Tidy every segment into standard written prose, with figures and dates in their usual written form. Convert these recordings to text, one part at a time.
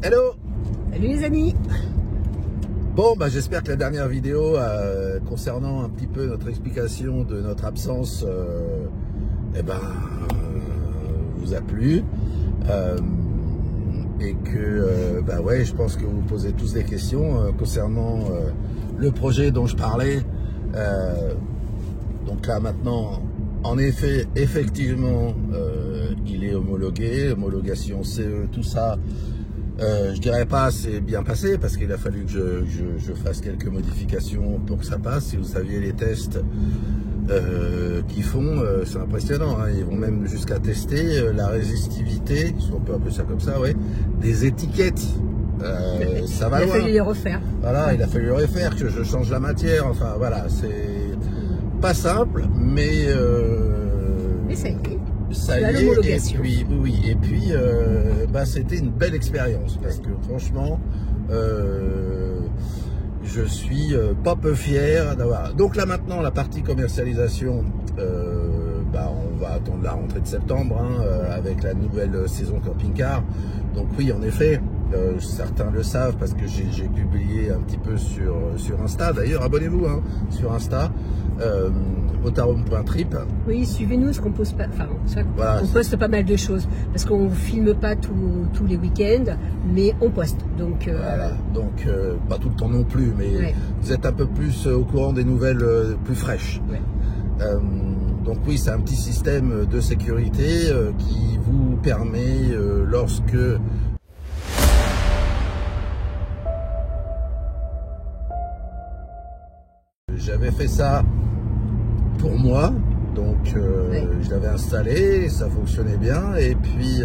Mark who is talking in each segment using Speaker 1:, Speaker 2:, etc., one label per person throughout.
Speaker 1: Hello!
Speaker 2: Salut les amis!
Speaker 1: Bon, bah, j'espère que la dernière vidéo concernant un petit peu notre explication de notre absence vous a plu. Et que, ouais, je pense que vous posez tous des questions concernant le projet dont je parlais. Donc là, maintenant, en effet, effectivement, il est homologué, homologation CE, tout ça. Je dirais pas c'est bien passé parce qu'il a fallu que je fasse quelques modifications pour que ça passe. Si vous saviez les tests qu'ils font, c'est impressionnant, hein. Ils vont même jusqu'à tester la résistivité, si on peut appeler ça comme ça, ouais, des étiquettes. Ça va loin.
Speaker 2: Il a fallu les refaire.
Speaker 1: Voilà, il a fallu les refaire, que je change la matière. Enfin voilà, c'est pas simple, mais
Speaker 2: ça y est.
Speaker 1: Ça y est, et puis c'était une belle expérience parce que franchement je suis pas peu fier d'avoir. Donc là maintenant la partie commercialisation, on va attendre la rentrée de septembre avec la nouvelle saison camping-car. Donc oui, en effet, certains le savent parce que j'ai publié un petit peu sur Insta. D'ailleurs, abonnez-vous sur Insta, otarum.trip.
Speaker 2: Oui, suivez-nous, parce qu'on poste pas,
Speaker 1: voilà,
Speaker 2: on poste pas mal de choses parce qu'on filme pas tous les week-ends, mais on poste. Donc
Speaker 1: voilà, donc pas tout le temps non plus, mais ouais, vous êtes un peu plus au courant des nouvelles plus fraîches. Ouais. Donc oui, c'est un petit système de sécurité qui vous permet, lorsque j'avais fait ça pour moi, donc ouais, je l'avais installé, ça fonctionnait bien, et puis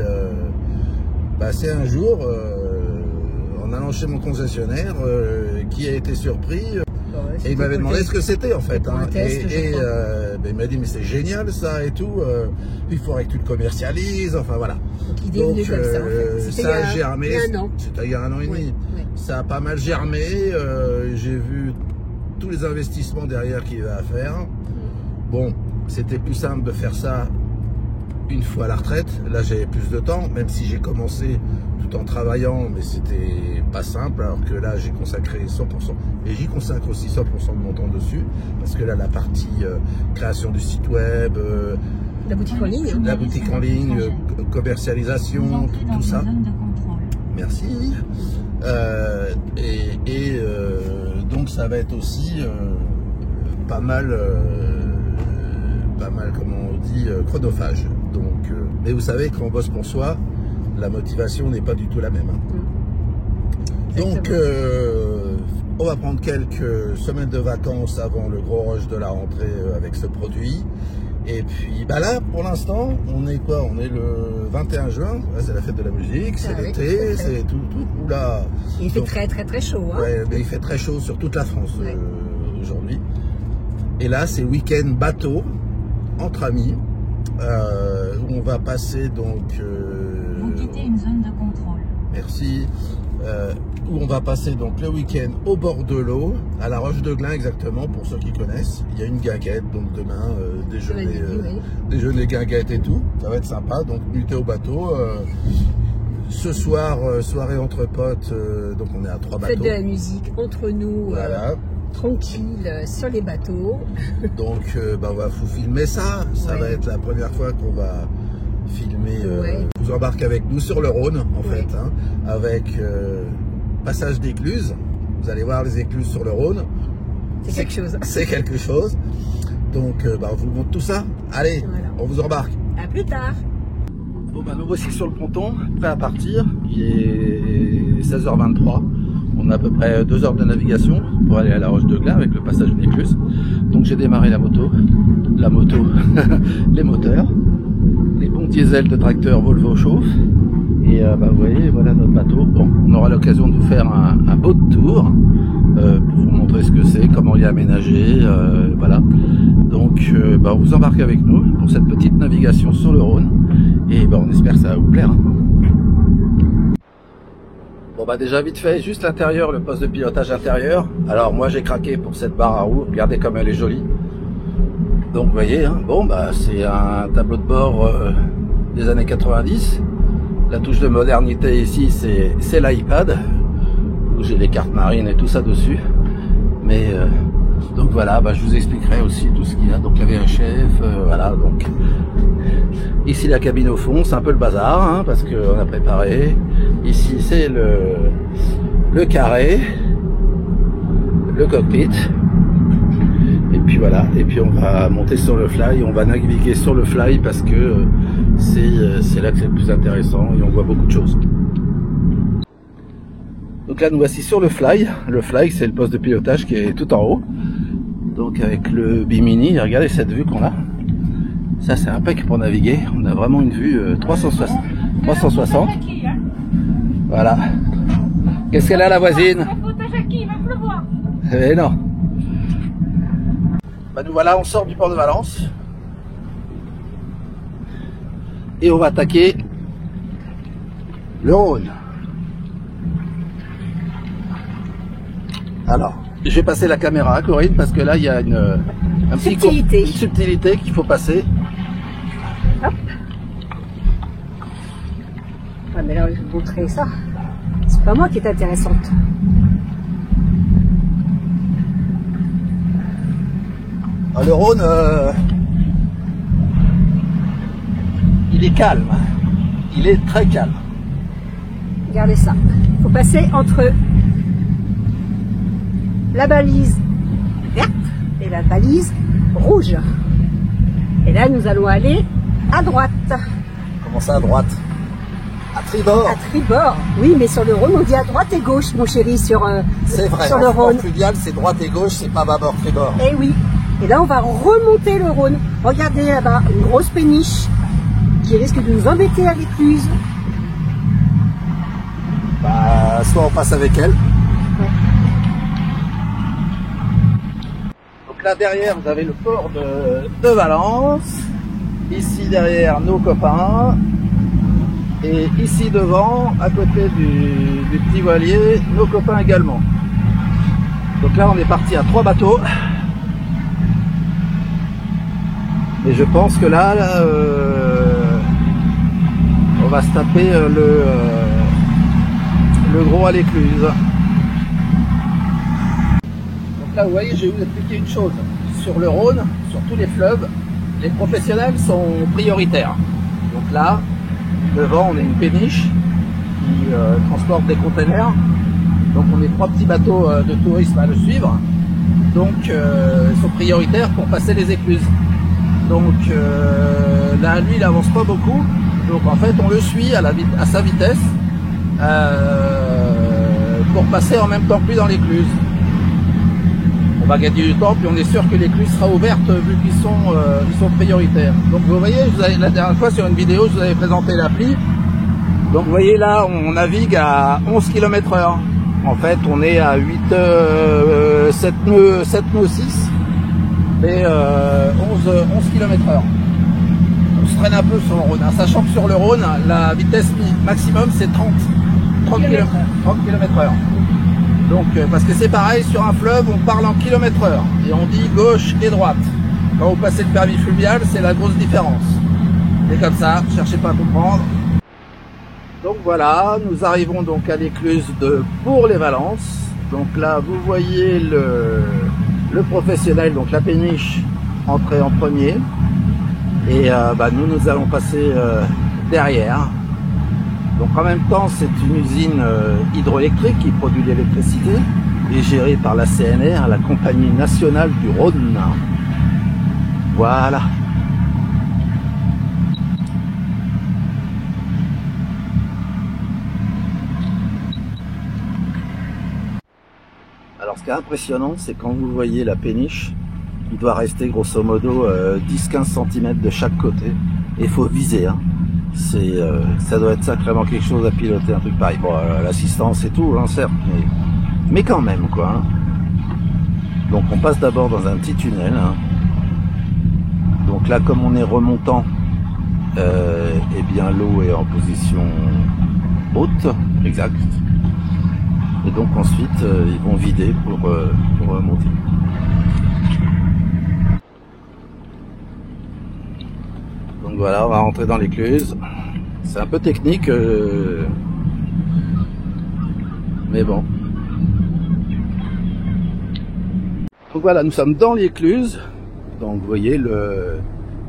Speaker 1: c'est un jour, en allant chez mon concessionnaire, qui a été surpris. Et il m'avait demandé ce que c'était en fait, il m'a dit mais c'est génial ça et tout, il faudrait que tu le commercialises, enfin voilà.
Speaker 2: Donc ça, en fait.
Speaker 1: Ça a germé,
Speaker 2: c'était
Speaker 1: il y a un an et demi, ça a pas mal germé, j'ai vu tous les investissements derrière qu'il y avait à faire. Bon, c'était plus simple de faire ça une fois à la retraite, là j'avais plus de temps, même si j'ai commencé tout en travaillant, mais c'était pas simple, alors que là j'ai consacré 100%, et j'y consacre aussi 100% de mon temps dessus, parce que là la partie création du site web,
Speaker 2: la boutique en ligne,
Speaker 1: commercialisation, tout ça. Merci. Donc ça va être aussi pas mal, comment on dit, chronophage. Donc, mais vous savez, quand on bosse pour soi, la motivation n'est pas du tout la même. Donc, on va prendre quelques semaines de vacances avant le gros rush de la rentrée avec ce produit. Et puis, là, pour l'instant, on est quoi? On est le 21 juin, c'est la fête de la musique, c'est l'été, c'est tout. Oula.
Speaker 2: Il fait très chaud. Hein.
Speaker 1: Ouais, mais il fait très chaud sur toute la France aujourd'hui. Et là, c'est week-end bateau, entre amis, où on va passer donc...
Speaker 3: Vous quittez une zone de contrôle.
Speaker 1: Merci. Où on va passer donc le week-end au bord de l'eau, à la Roche de Glin exactement, pour ceux qui connaissent. Il y a une guinguette, donc demain, déjeuner guinguette et tout. Ça va être sympa, donc muter au bateau. Ce soir, soirée entre potes, donc on est à 3 bateaux.
Speaker 2: Fête de la musique entre nous,
Speaker 1: voilà.
Speaker 2: Tranquille, sur les bateaux.
Speaker 1: Donc, on va vous filmer ça. Ça va être la première fois qu'on va filmer. Vous embarquez avec nous sur le Rhône, en fait, avec passage d'écluses. Vous allez voir les écluses sur le Rhône.
Speaker 2: C'est quelque chose.
Speaker 1: C'est quelque chose. Donc, on vous montre tout ça. Allez, on vous embarque.
Speaker 2: À plus tard.
Speaker 1: Bon, nous voici sur le ponton, prêt à partir. Il est 16h23. On a à peu près 2 heures de navigation pour aller à la Roche de Glin avec le passage d'une écluse. Donc j'ai démarré la moto, les moteurs, les bons diesel de tracteur Volvo chauffe. Et vous voyez, voilà notre bateau. Bon, on aura l'occasion de vous faire un beau tour pour vous montrer ce que c'est, comment il est aménagé, voilà. Donc on vous embarque avec nous pour cette petite navigation sur le Rhône. Et on espère que ça va vous plaire. Bon déjà vite fait, juste l'intérieur, le poste de pilotage intérieur. Alors moi j'ai craqué pour cette barre à roues, regardez comme elle est jolie. Donc vous voyez, c'est un tableau de bord des années 90. La touche de modernité ici, c'est l'iPad, où j'ai les cartes marines et tout ça dessus. Mais donc voilà, je vous expliquerai aussi tout ce qu'il y a. Donc la VHF, voilà. Donc ici la cabine au fond, c'est un peu le bazar, hein, parce qu'on a préparé. Ici c'est le carré, le cockpit. Et puis voilà, et puis on va monter sur le fly, on va naviguer sur le fly parce que c'est là que c'est le plus intéressant et on voit beaucoup de choses. Donc là nous voici sur le fly. Le fly c'est le poste de pilotage qui est tout en haut. Donc avec le bimini, regardez cette vue qu'on a. Ça c'est impec pour naviguer. On a vraiment une vue 360. Voilà. Qu'est-ce qu'elle a la voisine? Eh non. Nous voilà, on sort du port de Valence. Et on va attaquer le Rhône. Alors, je vais passer la caméra à Corinne parce que là il y a une subtilité qu'il faut passer.
Speaker 2: Hop. Ah mais là je vais vous montrer ça. C'est pas moi qui est intéressante.
Speaker 1: Le Rhône, il est calme. Il est très calme.
Speaker 2: Regardez ça. Il faut passer entre la balise verte et la balise rouge. Et là, nous allons aller à droite.
Speaker 1: Comment ça, à droite? À tribord.
Speaker 2: À tribord. Oui, mais sur le Rhône, on dit à droite et gauche, mon chéri, sur le Rhône.
Speaker 1: Fluvial, c'est droite et gauche, c'est pas bâbord, tribord.
Speaker 2: Eh oui. Et là, on va remonter le Rhône. Regardez là-bas, une grosse péniche qui risque de nous embêter à l'écluse.
Speaker 1: Soit on passe avec elle.
Speaker 2: Ouais.
Speaker 1: Donc là derrière, vous avez le port de Valence. Ici derrière, nos copains. Et ici devant, à côté du petit voilier, nos copains également. Donc là, on est parti à 3 bateaux. Et je pense que là, on va se taper le gros à l'écluse. Donc là, vous voyez, je vais vous expliquer une chose. Sur le Rhône, sur tous les fleuves, les professionnels sont prioritaires. Donc là, devant, on a une péniche qui transporte des containers. Donc on est 3 petits bateaux de tourisme à le suivre. Donc ils sont prioritaires pour passer les écluses. Donc là, lui, il avance pas beaucoup. Donc en fait, on le suit à sa vitesse pour passer en même temps que lui dans l'écluse. On va gagner du temps, puis on est sûr que l'écluse sera ouverte vu qu'ils sont prioritaires. Donc vous voyez, la dernière fois sur une vidéo, je vous avais présenté l'appli. Donc vous voyez là, on navigue à 11 km/h. En fait, on est à 7 nœuds 6. Et 11 km/h. On se traîne un peu sur le Rhône, hein, sachant que sur le Rhône, la vitesse maximum c'est 30 km/h. Donc, parce que c'est pareil, sur un fleuve, on parle en km/h et on dit gauche et droite. Quand vous passez le permis fluvial, c'est la grosse différence. Et comme ça, cherchez pas à comprendre. Donc voilà, nous arrivons donc à l'écluse de Bourg-les-Valences. Donc là, vous voyez le professionnel, donc la péniche, entrer en premier. Et nous allons passer derrière. Donc en même temps, c'est une usine hydroélectrique qui produit l'électricité et gérée par la CNR, la Compagnie Nationale du Rhône. Voilà. Alors ce qui est impressionnant, c'est quand vous voyez la péniche, il doit rester grosso modo 10-15 cm de chaque côté. Et il faut viser, hein. Ça doit être sacrément quelque chose à piloter, un truc pareil. Bon, l'assistance et tout, hein, certes, mais quand même, quoi. Hein. Donc on passe d'abord dans un petit tunnel. Hein. Donc là, comme on est remontant, eh bien l'eau est en position haute, exact. Et donc ensuite, ils vont vider pour remonter. Donc voilà, on va rentrer dans l'écluse. C'est un peu technique, mais bon. Donc voilà, nous sommes dans l'écluse. Donc vous voyez,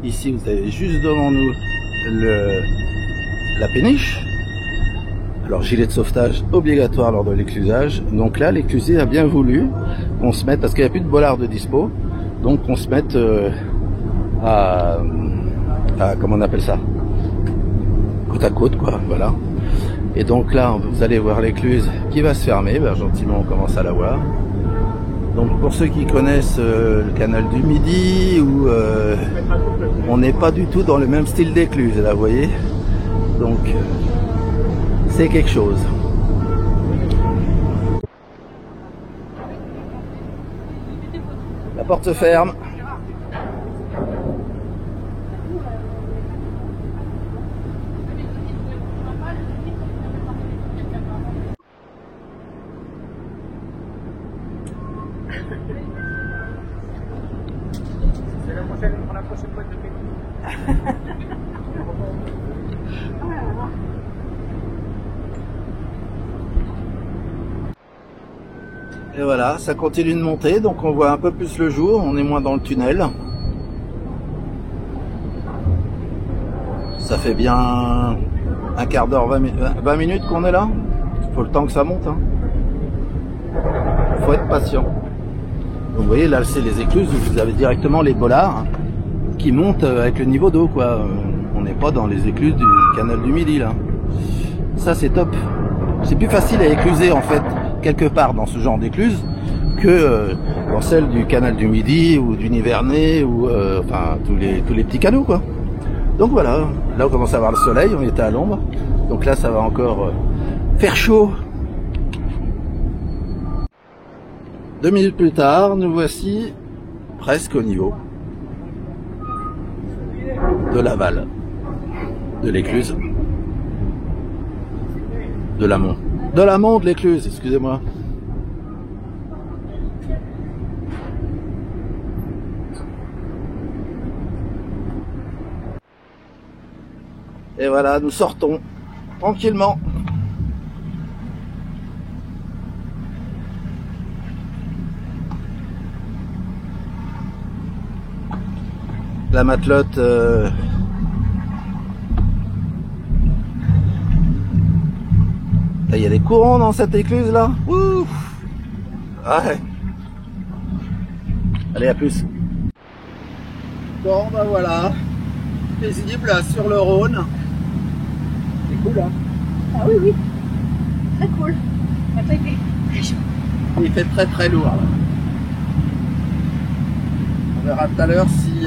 Speaker 1: ici vous avez juste devant nous la péniche. Alors gilet de sauvetage obligatoire lors de l'éclusage. Donc là, l'éclusier a bien voulu qu'on se mette, parce qu'il n'y a plus de bollards de dispo, donc qu'on se mette à comment on appelle ça, côte à côte, quoi, voilà. Et donc là, vous allez voir l'écluse qui va se fermer, ben, gentiment on commence à la voir. Donc pour ceux qui connaissent le canal du Midi, où on n'est pas du tout dans le même style d'écluse, là vous voyez. Donc c'est quelque chose. La porte se ferme. Et voilà, ça continue de monter, donc on voit un peu plus le jour, on est moins dans le tunnel. Ça fait bien un quart d'heure, 20 minutes qu'on est là. Il faut le temps que ça monte. Hein. Faut être patient. Donc vous voyez, là c'est les écluses, vous avez directement les bollards qui montent avec le niveau d'eau, quoi. On n'est pas dans les écluses du canal du Midi là. Ça c'est top. C'est plus facile à écluser en fait quelque part dans ce genre d'écluse que dans celle du canal du Midi ou du Nivernais ou enfin tous les petits canaux, quoi. Donc voilà, là on commence à voir le soleil, on était à l'ombre, donc là ça va encore faire chaud. 2 minutes plus tard, nous voici presque au niveau de l'aval de l'écluse, de l'amont de l'écluse, excusez-moi. Et voilà, nous sortons tranquillement. La matelote là, il y a des courants dans cette écluse là. Ouf. Ouais. Allez, à plus. Bon, ben voilà. Paisible sur le Rhône. C'est cool, hein?
Speaker 2: Ah oui, oui. Très cool. Après, il fait très chaud.
Speaker 1: Il fait très très lourd. On verra tout à l'heure si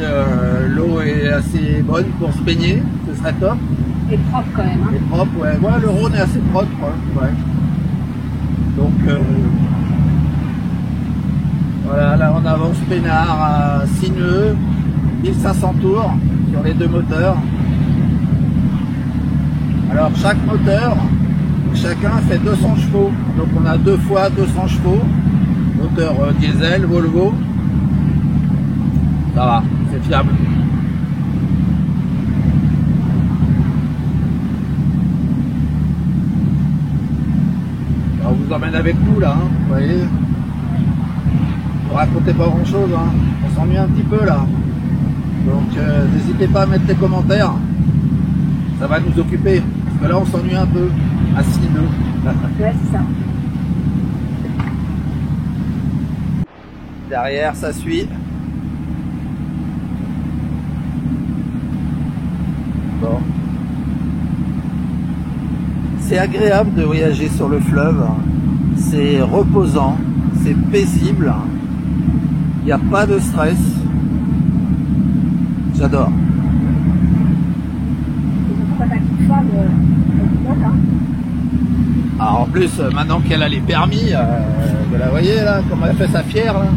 Speaker 1: l'eau est assez bonne pour se baigner. Ce serait top.
Speaker 2: Et propre quand même. Hein.
Speaker 1: Et propre, ouais. Ouais, le Rhône est assez propre. Ouais. Donc, voilà, là on avance peinard à 6 nœuds, 1500 tours sur les deux moteurs. Alors chaque moteur, chacun fait 200 chevaux. Donc on a 2 fois 200 chevaux. Moteur diesel, Volvo. Ça va, c'est fiable. On vous emmène avec nous là, hein, vous voyez. Vous racontez pas grand chose, hein. On s'ennuie un petit peu là. Donc n'hésitez pas à mettre des commentaires. Ça va nous occuper. Parce que là on s'ennuie un peu. À 6 nœuds.
Speaker 2: Ouais, c'est ça.
Speaker 1: Derrière ça suit. Bon. C'est agréable de voyager sur le fleuve. C'est reposant. C'est paisible. Il n'y a pas de stress. J'adore. Alors en plus, maintenant qu'elle a les permis, vous la voyez là, comment elle fait sa fière là.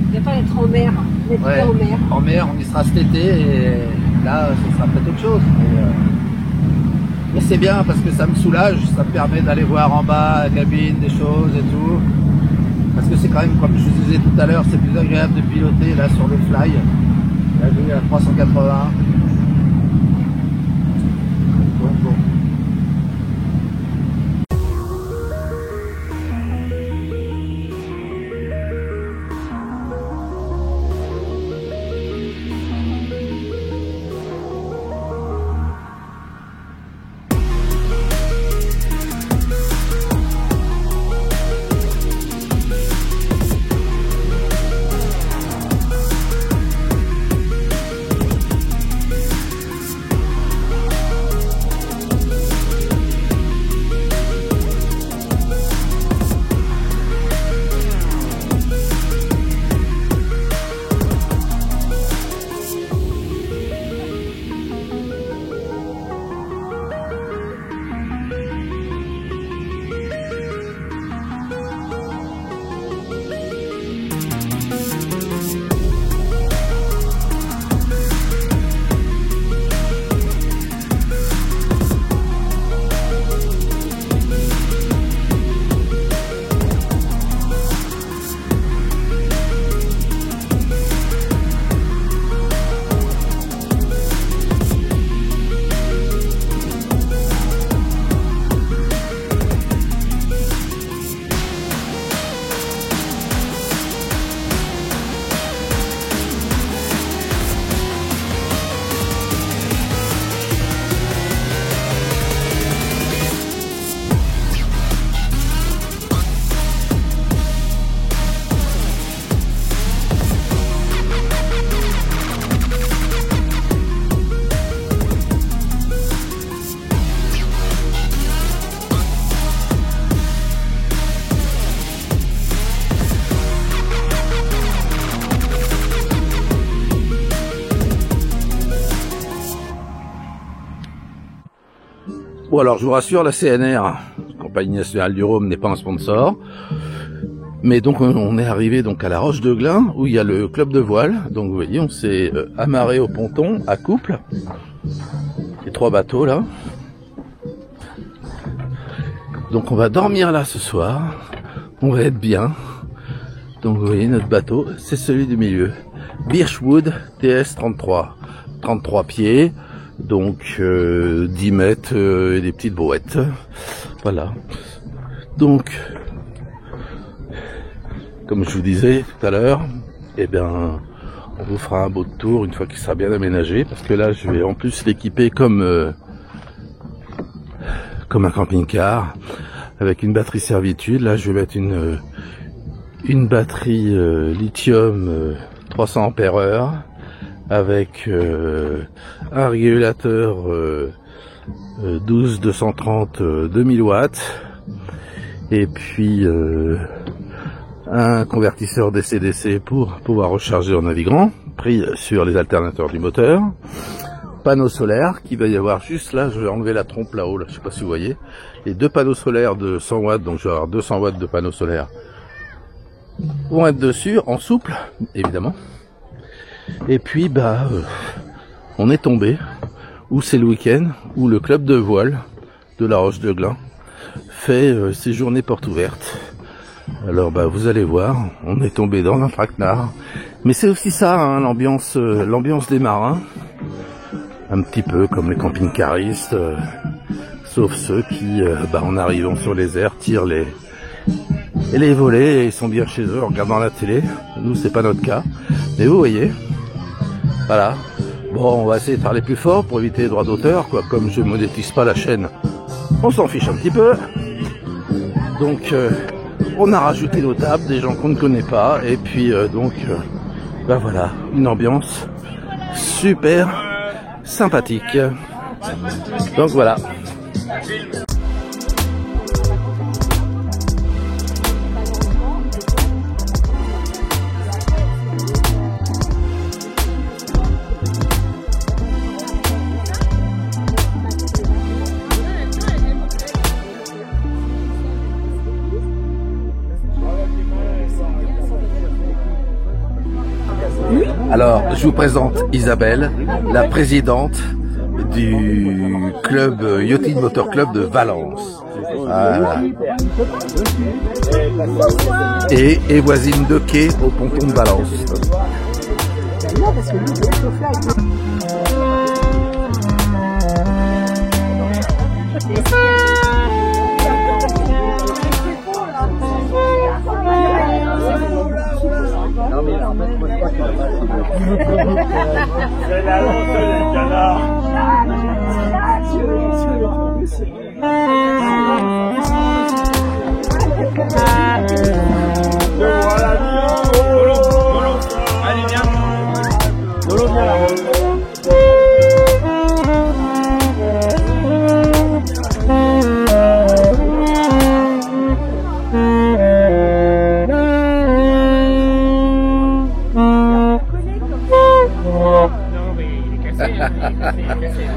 Speaker 2: Il n'y a pas d'être en mer.
Speaker 1: Ouais,
Speaker 2: en mer.
Speaker 1: En mer, on y sera cet été et là, ce sera peut-être autre chose. Mais c'est bien parce que ça me soulage, ça me permet d'aller voir en bas la cabine, des choses et tout. Parce que c'est quand même, comme je vous disais tout à l'heure, c'est plus agréable de piloter là sur le fly. Là, j'ai eu à 380. Bon alors je vous rassure, la CNR, Compagnie Nationale du Rhône, n'est pas un sponsor. Mais donc on est arrivé donc à la Roche de Glin où il y a le club de voile. Donc vous voyez, on s'est amarré au ponton à couple. Les 3 bateaux là. Donc on va dormir là ce soir. On va être bien. Donc vous voyez, notre bateau, c'est celui du milieu. Birchwood TS33. 33 pieds. Donc 10 mètres et des petites brouettes. Voilà. Donc, comme je vous disais tout à l'heure, eh bien, on vous fera un beau tour une fois qu'il sera bien aménagé. Parce que là, je vais en plus l'équiper comme un camping-car. Avec une batterie servitude. Là, je vais mettre une batterie lithium 300 ampères-heure. Avec un régulateur 12-230 2000 watts et puis un convertisseur DC-DC pour pouvoir recharger en naviguant, pris sur les alternateurs du moteur, panneaux solaires qui va y avoir juste là. Je vais enlever la trompe là-haut, là, je sais pas si vous voyez, les 2 panneaux solaires de 100 watts, donc je vais avoir 200 watts de panneaux solaires vont être dessus en souple évidemment. Et puis bah on est tombé où c'est le week-end où le club de voile de la Roche de Glin fait ses journées portes ouvertes. Alors bah vous allez voir, on est tombé dans un traquenard, mais c'est aussi ça hein, l'ambiance des marins, un petit peu comme les camping-caristes, sauf ceux qui en arrivant sur les airs tirent les volets et ils sont bien chez eux en regardant la télé. Nous c'est pas notre cas, mais vous voyez. Voilà. Bon, on va essayer de parler plus fort pour éviter les droits d'auteur, quoi. Comme je monétise pas la chaîne, on s'en fiche un petit peu. Donc, on a rajouté nos tables, des gens qu'on ne connaît pas, et puis voilà, une ambiance super sympathique. Donc voilà. Alors, je vous présente Isabelle, la présidente du club Yachting Motor Club de Valence. Voilà. Et voisine de quai au ponton de Valence.
Speaker 4: C'est la honte des canards. Allez, viens. Lolo, viens là.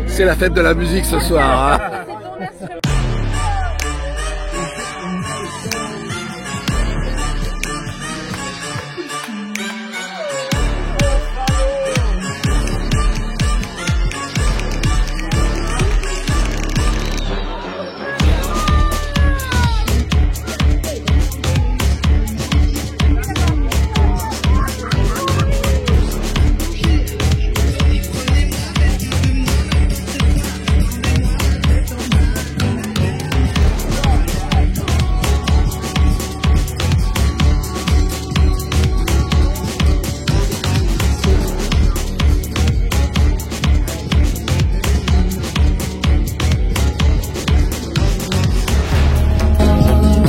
Speaker 1: C'est la fête de la musique ce soir. Hein.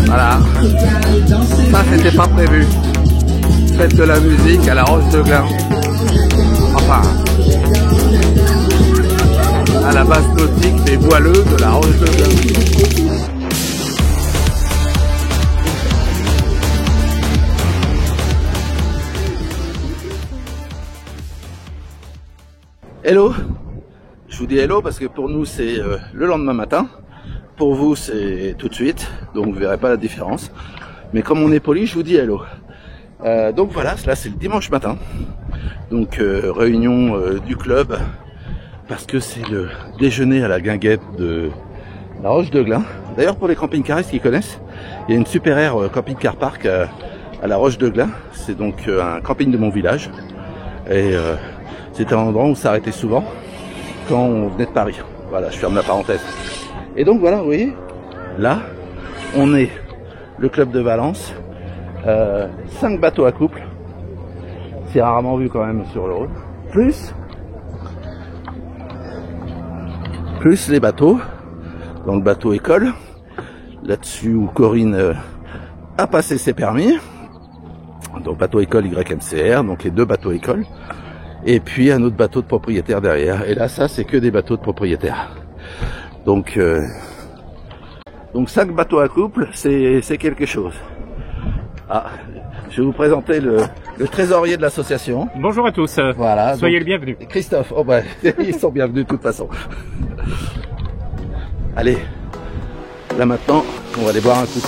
Speaker 1: Voilà, ça c'était pas prévu. Fête de la musique à la Roche de Glin. Enfin, à la base nautique des voileux de la Roche de Glin. Hello, je vous dis hello parce que pour nous c'est le lendemain matin. Pour vous c'est tout de suite, donc vous verrez pas la différence. Mais comme on est poli, je vous dis hello. Donc voilà, là c'est le dimanche matin. Donc réunion du club, parce que c'est le déjeuner à la guinguette de la Roche de Glin. D'ailleurs pour les camping-caristes qui connaissent, il y a une super aire camping-car park à la Roche de Glin. C'est donc un camping de mon village. Et c'est un endroit où on s'arrêtait souvent quand on venait de Paris. Voilà, je ferme la parenthèse. Et donc voilà, vous voyez, là, on est le club de Valence, 5 bateaux à couple, c'est rarement vu quand même sur le route, plus les bateaux, dans le bateau école, là-dessus où Corinne a passé ses permis, donc bateau école YMCR, donc les 2 bateaux école, et puis un autre bateau de propriétaire derrière, et là ça c'est que des bateaux de propriétaires. Donc 5 bateaux à couple, c'est quelque chose. Ah, je vais vous présenter le trésorier de l'association.
Speaker 4: Bonjour à tous,
Speaker 1: voilà,
Speaker 4: soyez le bienvenu.
Speaker 1: Christophe, oh bah, ils sont bienvenus de toute façon. Allez, là maintenant, on va aller boire un coup.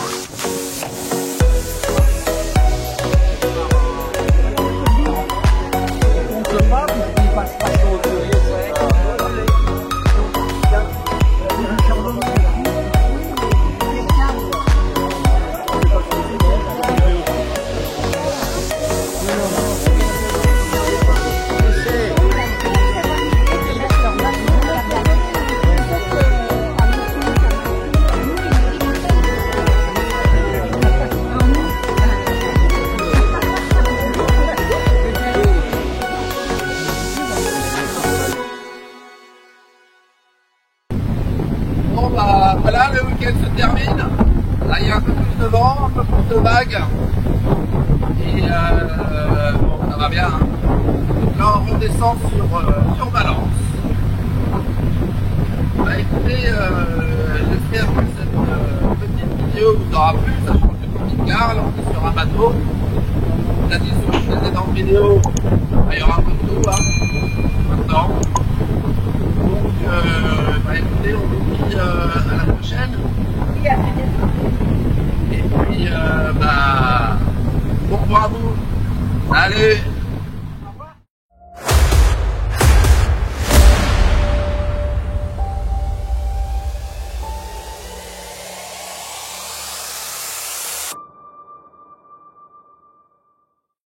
Speaker 1: Bon bah voilà, le week-end se termine. Là il y a un peu plus de vent, un peu plus de vagues. Et bon, ça va bien. Hein. Donc là on redescend sur Valence. Bah écoutez, j'espère que cette petite vidéo vous aura plu. Ça change de camping-car, là on est sur un bateau. On a dit sur une précédente vidéo, bah, il y aura un peu de tout hein, maintenant.